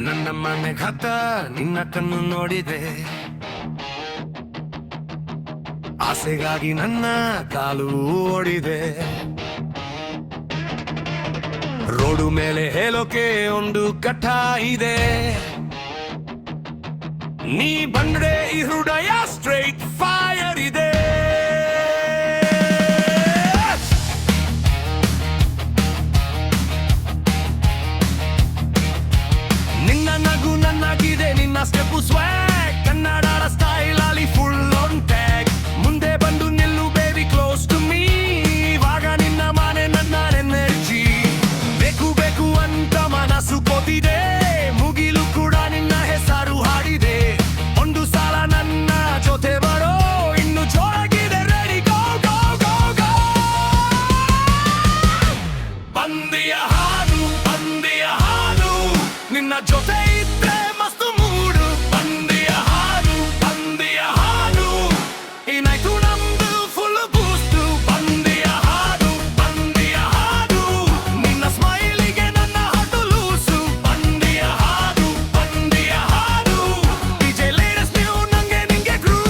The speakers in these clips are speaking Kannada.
ನನ್ನ ಮನೆ ಘಾತ ನಿನ್ನ ಕಣ್ಣು ನೋಡಿದೆ, ಆಸೆಗಾಗಿ ನನ್ನ ಕಾಲು ಓಡಿದೆ. ರೋಡು ಮೇಲೆ ಹೇಳೋಕೆ ಒಂದು ಕಠ ಇದೆ, ನೀ ಬಂದ್ರೆ ಈ ಹೃದಯ ಸ್ಟ್ರೈಟ್ ಫೈರ್ ಇದೆ. ನಿನ್ನ ನಗು ನನ್ನಾಗಿದೆ, ನಿನ್ನ ಸ್ಟೆಪ್ಪು ಸ್ವ್ಯಾಗ್, ಕನ್ನಡದ ಸ್ಟೈಲ್ ಅಲ್ಲಿ ಫುಲ್ ಆನ್ ಟ್ಯಾಗ್. ಮುಂದೆ ಬಂದು ನಿಲ್ಲು ಬೇಬಿ ಕ್ಲೋಸ್ ಟು ಮೀ, ಇವಾಗ ನಿನ್ನ ಮನೆ ನನ್ನ ಎನರ್ಜಿ. ಬೇಕು ಬೇಕು ಅಂತ ಮನಸ್ಸು ಕೋತಿದೆ, ಮುಗಿಲು ಕೂಡ ನಿನ್ನ ಹೆಸರು ಹಾಡಿದೆ. ಒಂದು ಸಲ ನನ್ನ ಜೊತೆ ಬರೋ, ಇನ್ನು ಜೋರಾಗಿದೆ ರೆಡಿ ಗೋ ಗೋ ಗೋ ಗೋ. ಬಂದಿಯ ಹಾಡು ಬಂದಿಯ ಹಾಡು, ನಿನ್ನ ಜೊತೆ ಇದ್ರೆ ಮಸ್ತು ಮೂಡು. ಬಂದಿಯ ಹಾಡು ಬಂದಿಯ ಹಾಡು, ಏನಾಯ್ತು ನಮ್ದು ಫುಲ್ ಬೂಸ್ಟು. ಬಂದಿಯ ಹಾಡು ಬಂದಿಯ ಹಾಡು, ನಿನ್ನ ಸ್ಮೈಲಿಗೆ ನನ್ನ ಹಾಡು ಲೂಸು. ಬಂದಿಯ ಹಾಡು ಬಂದಿಯ ಹಾಡು, ಡಿಜೆ ಲೇಟೆಸ್ಟ್ ನ್ಯೂ ನಂಗೆ ನಿಂಗೆ ಗ್ರೂವ್.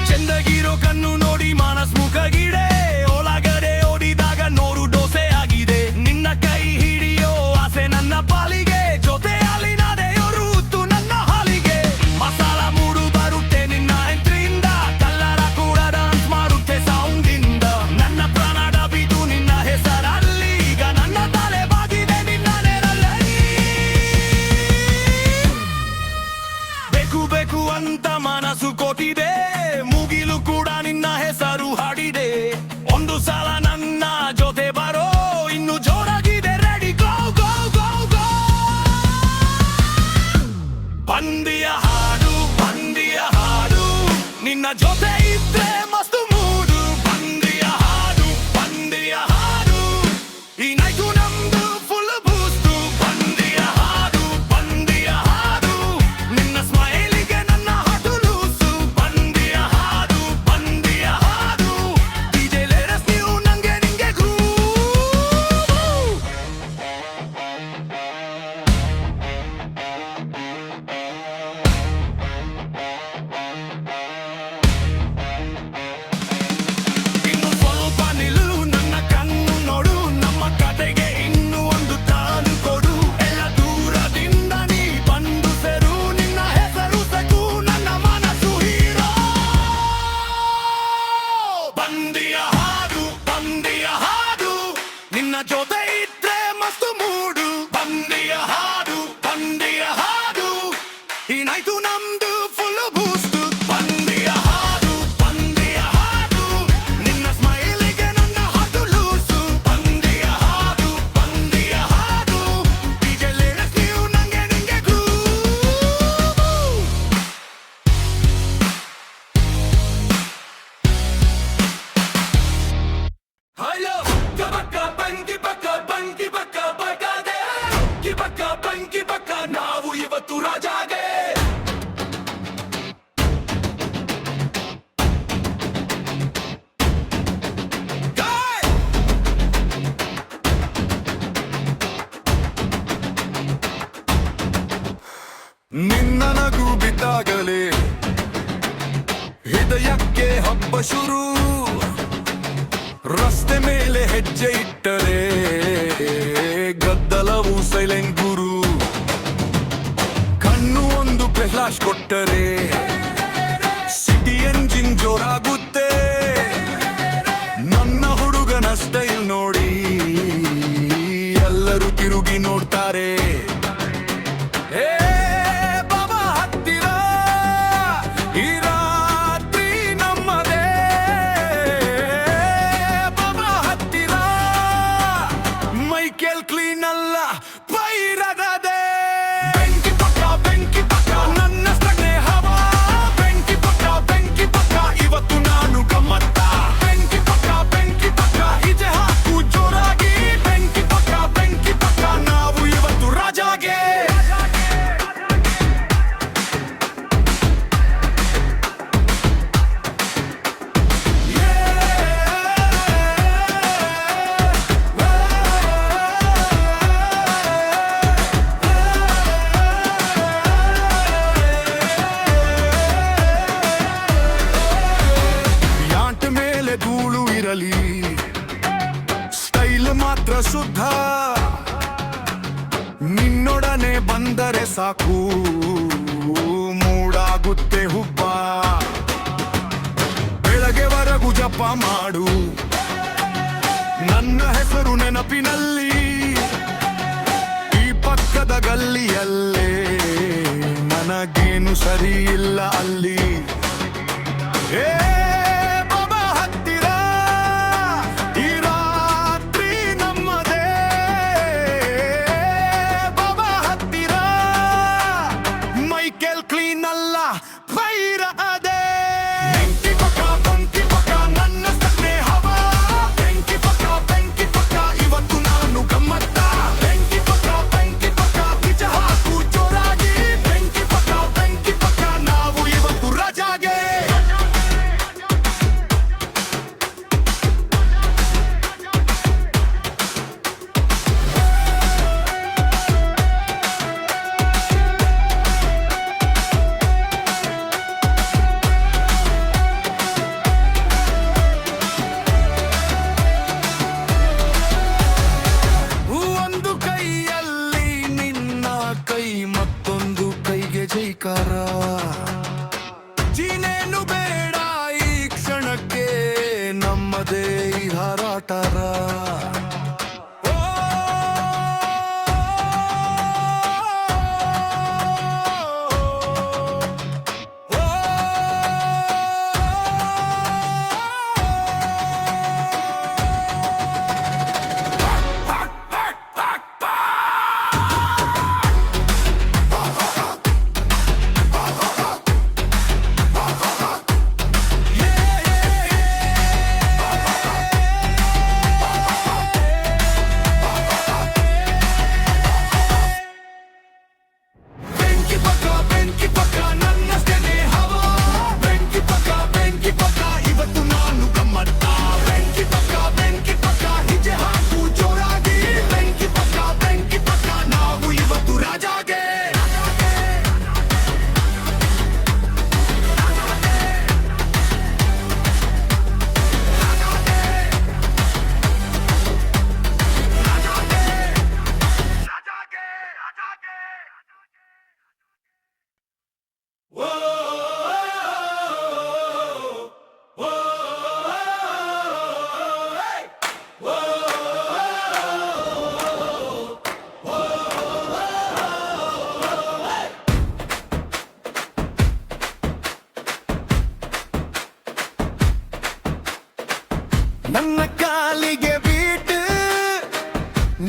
ಚೆಂದಗಿರೋ ಕಣ್ಣು ನೋಡಿ ಮಾನಸ್ ಮುಖಗಿಡೆ, ಒಳಗಡೆ ಓಡಿದಾಗ ನೋರು ದೋಸೆ ಆಗಿದೆ. ನಿನ್ನ ಕೈ ಹಿಡಿಯೋ ಆಸೆ ನನ್ನ ಪಾಲಿಗೆ, ಜೊತೆಯಲ್ಲಿ ನಡೆಯೋರು ಋತು ನನ್ನ ಹಾಲಿಗೆ. ಮಸಾಲ ಮೂಡು ಬರುತ್ತೆ ನಿನ್ನ ಎಂಟ್ರಿಯಿಂದ, ಕಲ್ಲರ ಕೂಡ ಡಾನ್ಸ್ ಮಾಡುತ್ತೆ ಸೌಂಡಿಂದ. ನನ್ನ ಪ್ರಾಣದ ಬಿದು ನಿನ್ನ ಹೆಸರಲ್ಲಿ, ಈಗ ನನ್ನ ತಲೆ ಬಾಗಿದೆ ನಿನ್ನ ನೆರಳಲ್ಲಿ. ಬೇಕು ಬೇಕು ಅಂತ ಮನಸ್ಸು ಕೋತಿದೆ, ಮುಗಿಲು ಕೂಡ ನಿನ್ನ ಹೆಸರು ಹಾಡಿದೆ. ಒಂದು ಸಲ ನನ್ನ ಜೊತೆ ಬರೋ, ಇನ್ನು ಜೋರಾಗಿದೆ ರೆಡಿ ಗೋ ಗೋ ಗೋ ಗೋ. ಬಂದಿಯ ಹಾಡು ಬಂದಿಯ ಹಾಡು, ನಿನ್ನ ಜೊತೆ ಇದ್ರೆ ಮಸ್ತು ಮೂಡು. ಬಂದಿಯ ಹಾಡು ಬಂದಿಯ ಹಾಡು, ಈ ನೈಟು ನಮ್ದು ಫುಲ್ ಬೂಸ್ಟು. ಬಂದಿಯ ಹಾಡು ಬಂದಿಯ ಹಾಡು, ನಿನ್ನ ಸ್ಮೈಲಿಗೆ ನನ್ನ ಹಾಡು ಲೂಸು. ಬಂದಿಯ ಹಾಡು ಬಂದಿಯ ಹಾಡು, ಡಿಜೆ ಲೇಟೆಸ್ಟ್ ನ್ಯೂ ನಂಗೆ ನಿಂಗೆ ಗ್ರೂವ್. ಇನ್ನು ಸ್ವಲ್ಪ ನಿಲ್ಲು, ನನ್ನ ಕಣ್ಣು ನೋಡು, ನಮ್ಮ ಕತೆಗೆ ಇನ್ನು ಒಂದು ತಾನು ಕೊಡು. ಎಲ್ಲ ದೂರದಿಂದ ನೀ ಬಂದು ಸೇರು, ನಿನ್ನ ಹೆಸರು ಸಕು ನನ್ನ ಮನಸ್ಸು ಹೀರೋ. ಬಂದಿಯ ಹಾಡು ಬಂದಿಯ ಹಾಡು, ನಿನ್ನ ಜೊತೆ ಇದ್ರೆ ಮಸ್ತು ಮೂಡು. ಬಂದಿಯ ಹಾಡು ಬಂದಿಯ ಹಾಡು, ಏನಾಯ್ತು ನಮ್ದು ಫುಲ್ ಬೂಸ್ಟು. ಬಂದಿಯ ಹಾಡು ಬಂದಿಯ ಹಾಡು, ನಿನ್ನ ಸ್ಮೈಲಿಗೆ ನನ್ನ ಹಾಡು ಲೂಸು. ಬಂದಿಯ ಹಾಡು ಬಂದಿಯ ಹಾಡು, ಡಿಜೆ ಲೇಟೆಸ್ಟ್ ನ್ಯೂ ನಂಗೆ ನಿಂಗೆ groove. Hello, kabaka banki baka bagade, kibaka banki baka ನಾವು ಇವತ್ತು ರಾಜಾಗೆ. ಗಾಯ್! ನಿನ್ನ ನಗು ಬಿದ್ದಾಗಲೇ ಹೃದಯಕ್ಕೆ ಹಬ್ಬ ಶುರು. ರಸ್ತೆ ಮೇಲೆ ಹೆಜ್ಜೆ ಇಟ್ಟರೆ ಗದ್ದಲವು ಸೈಲೆಂಟ್ ಗುರು. ಕಣ್ಣು ಒಂದು ಫ್ಲಾಶ್ ಕೊಟ್ಟರೆ ಸಿಟಿ ಎಂಜಿನ್ ಜೋರಾಗುತ್ತೆ. ನನ್ನ ಹುಡುಗನ ಸ್ಟೈಲ್ ನೋಡಿ ಎಲ್ಲರೂ ತಿರುಗಿ ನೋಡ್ತಾರೆ. ಏ ಬಾಬಾ ಹತ್ತಿರ, ಈ ರಾತ್ರಿ ನಮ್ಮದೇ. ಬಾಬಾ ಹತ್ತಿರ, ಮೈಕೆಲ್ ಕ್ಲೀನ್ ಅಲ್ಲ ಪೈರದದೇ. ಬೆಂಕಿ ಪಕ್ಕ ನನ್ನ ಸ್ಟಗ್ನೆ ಹವಾ. ಬೆಂಕಿ ಪಕ್ಕ ಇವತ್ತು ನಾನು ಗಮ್ಮತ್ತ. ಬೆಂಕಿ ಪಕ್ಕ ಇಜೆ ಹಾಕು ಜೋರಾಗಿ. ಬೆಂಕಿ ಪಕ್ಕ ನಾವು ಇವತ್ತು ಮಾತ್ರ ಶುದ್ಧ. ನಿನ್ನೊಡನೆ ಬಂದರೆ ಸಾಕು ಮೂಡಾಗುತ್ತೆ ಹುಬ್ಬ. ಬೆಳಗ್ಗೆವರೆಗೂ ಜಪ ಮಾಡು ನನ್ನ ಹೆಸರು ನೆನಪಿನಲ್ಲಿ. ಈ ಪಕ್ಕದ ಗಲ್ಲಿಯಲ್ಲೇ ನನಗೇನು ಸರಿ ಇಲ್ಲ ಅಲ್ಲಿ. ಏ ಬಾಬಾ ಹತ್ತಿರ ಈ ರಾತ್ರಿ ನಮ್ಮದೇ. ಬಾಬಾ ಹತ್ತಿರ ಮೈಕೆಲ್ ಕ್ಲೀನ್ ಅಲ್ಲ ಬೈರ ಅದೇ. ಬೆಂಕಿ ಪಕ್ಕ ನನ್ನ ಸ್ನೇಹವ. ಬೆಂಕಿ ಪಕ್ಕ ಇವತ್ತು ನಾನು ಗಮ್ಮತ್ತ. ಬೆಂಕಿ ಪಕ್ಕ ನಿಜ ಹಾಕು ಜೋರಾಗಿ. ಬೆಂಕಿ ಪಕ್ಕ ನಾವು ಇವತ್ತು ರಜಾಗೆ. ಒಂದು ಕೈಯಲ್ಲಿ ನಿನ್ನ ಕೈ ಮತ್ತೊಂದು ಕೈಗೆ ಜೈಕಾರ. ಜೀನೇನು ಬೇಡ ಈ ಕ್ಷಣಕ್ಕೆ ನಮ್ಮದೇ ಈ ಹಾರಾಟರ. ಬೆಂಕಿ ಪಕ್ಕ ನನ್ನ ಸ್ನೇಹವ. ಬೆಂಕಿ ಪಕ್ಕ ಇವತ್ತು ನಾನು ಗಮ್ಮತ್ತ. ಬೆಂಕಿ ಪಕ್ಕ ಹೆಜ್ಜೆ ಹಾಕು ಜೋರಾಗಿ. ಬೆಂಕಿ ಪಕ್ಕ ನಾವು ಇವತ್ತು ರಾಜಾಗೆ. ನನ್ನ ಕಾಲಿಗೆ ಬೀಟ್,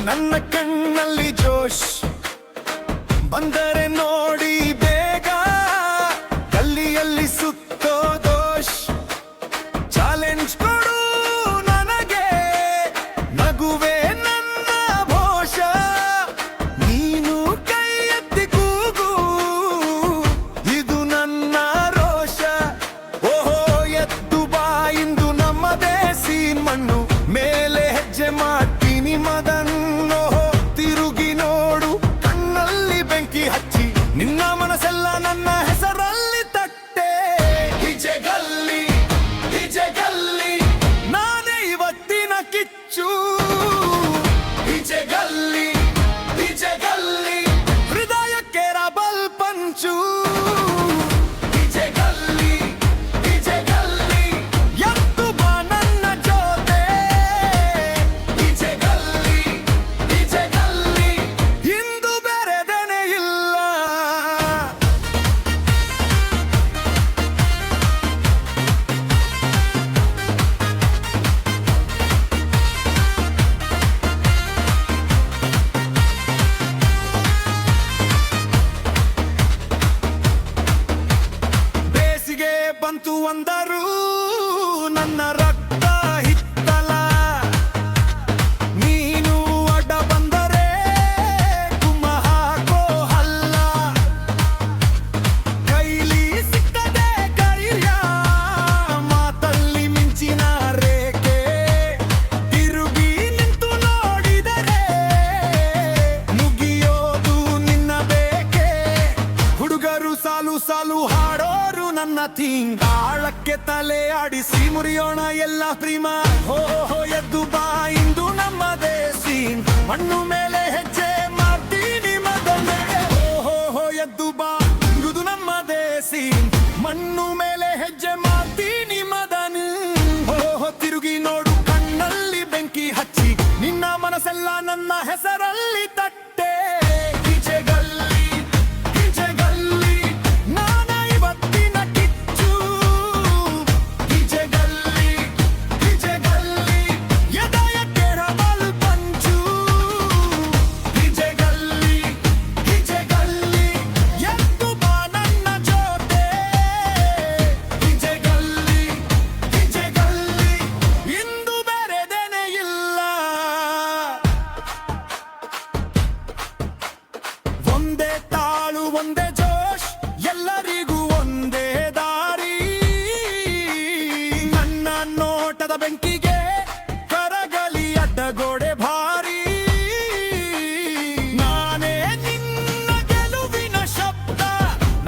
ನನ್ನ ಕಣ್ಣಲ್ಲಿ ಜೋಶ್. ಬಂದರೆ ನೋಡಿ ಬೇಗ ಗಲ್ಲಿಯಲ್ಲಿ ಸುತ್ತೋ ದೋಷ್. ಚಾಲೆಂಜ್ ಕೊಡು ನನಗೆ ನಗುವೆ ನನ್ನ ಭೋಷ. ನೀನು ಕೈ ಎತ್ತಿ ಕೂಗು ಇದು ನನ್ನ ರೋಷ. ಓಹೋ ಎದ್ದು ಬಾ ಇಂದು ನಮ್ಮದೇ ಸೀನ್ ಮಣ್ಣು ಮೇಲೆ ಹೆಜ್ಜೆ ಮಾಡ್ತೀನಿ ಮದನ್ನೋ. ತಿರುಗಿ ನೋಡು ಕಣ್ಣಲ್ಲಿ ಬೆಂಕಿ ಹಚ್ಚಿ ನಿನ್ನ ಮನಸ್ಸೆಲ್ಲ ನನ್ನ ಹೆಸರಲ್ಲಿ ತಟ್ಟೆ. ಹಿಜೆ ಗಲ್ಲಿ ನಾನೇ ಇವತ್ತಿನ ಕಿಚ್ಚು. ಹಿಜೆ ಗಲ್ಲಿ ಹೃದಯಕ್ಕೆ ರಬಲ್ ಪಂಚು. ಹಿಜೆ ಗಲ್ಲಿ ಎದ್ದು ಬಾ ನನ್ನ ಜೊತೆ. ಹಿಜೆ ಗಲ್ಲಿ ಇಂದು ಬೆರೆದನೆ ಇಲ್ಲ. ಬೇಸಿಗೆ ಬಂತು ಅಂದರು ನನ್ನ ರಕ್ತ ಹಿತ್ತಲ. ನೀನು ಅಡ್ಡ ಬಂದರೆ ಗುಮ್ಮ ಹಾಕೋ ಹಲ್ಲ. ಕೈಲಿ ಸಿಕ್ಕದೆ ಕೈಯ ಮಾತಲ್ಲಿ ಮಿಂಚಿನ ರೇಖೆ. ತಿರುಗಿ ನಿಂತು ನೋಡಿದರೆ ಮುಗಿಯೋದು ನಿನ್ನ ಬೇಕೆ. ಹುಡುಗರು ಸಾಲು ಸಾಲು ಹಾಡೋರು ನನ್ನ ಥೀಮ್. ಆಳಕ್ಕೆ ತಲೆ ಆಡಿಸಿ ಮುರಿಯೋಣ ಎಲ್ಲ ಪ್ರೇಮ. ಹೋ ಎದ್ದು ಬಾ ಇಂದು ನಮ್ಮದೇ ಮಣ್ಣು ಮೇಲೆ ಹೆಜ್ಜೆ ಮಾಡ್ತೀನಿ ಮದನೆ. ಓಹೋ ಎದ್ದು ಬಾ ಇದು ನಮ್ಮ ದೇಸಿ. ಮಣ್ಣು ಮೇಲೆ ಹೆಜ್ಜೆ ಮಾಡ್ತೀನಿ ಮದನ. ಓಹೋ ತಿರುಗಿ ನೋಡು ಕಣ್ಣಲ್ಲಿ ಬೆಂಕಿ ಹಚ್ಚಿ, ನಿನ್ನ ಮನಸ್ಸೆಲ್ಲ ನನ್ನ ಹೆಸರಲ್ಲಿ ತಟ್ಟೆ. ಈಚೆಗಲ್ಲಿ ಈಚೆಗಲ್ಲಿ ನಾನ ಇವತ್ತಿನ ಕಿಚ್ಚು. ಈಚೆಗಲ್ಲಿ ಈಚೆಗಲ್ಲಿ ಎದೆಯ ಕೆರವಲ್ ಪಂಚು. ಈಚೆಗಲ್ಲಿ ಈಚೆಗಲ್ಲಿ ಎದ್ದು ಬಾ ನನ್ನ ಜೊತೆ. ಈಚೆಗಲ್ಲಿ ಈಚೆಗಲ್ಲಿ ಇಂದು ಬೇರೆದೇನೆ ಇಲ್ಲ. ಒಂದೇ ತಾಳು ಒಂದೇ ಜೋಶ್, ಎಲ್ಲರಿಗೂ ಒಂದೇ ದಾರಿ. ನನ್ನ ನೋಟದ ಬೆಂಕಿಗೆ ಕರಗಲಿ ಅಡ್ಡಗೋಡೆ ಭಾರಿ. ನಾನೇ ನಿನ್ನ ಗೆಲುವಿನ ಶಬ್ದ,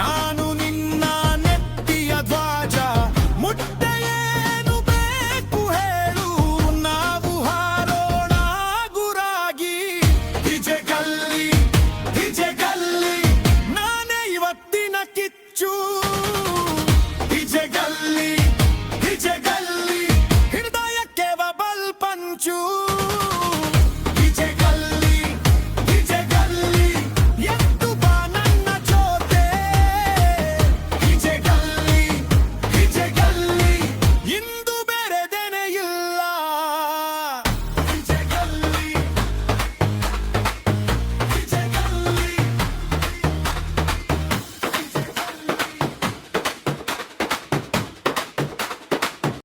ನಾನು ನಿನ್ನ ನೆತ್ತಿಯ ಧ್ವಜ. ಮುಟ್ಟೆಯೇನು ಬೇಕು ಹೇಳು, ನಾವು ಹಾರೋಣ ಗುರಾಗಿ. ಈಚೆಗಲ್ಲಿ ಈಚೆಗಲ್ಲಿ ನಾನೇ ಇವತ್ತಿನ ಕಿಚ್ಚು. ಈಚೆಗಲ್ಲಿ ಈಚೆಗಲ್ಲಿ ಹೃದಯಕ್ಕೆ ಬಲ್ ಪಂಚು.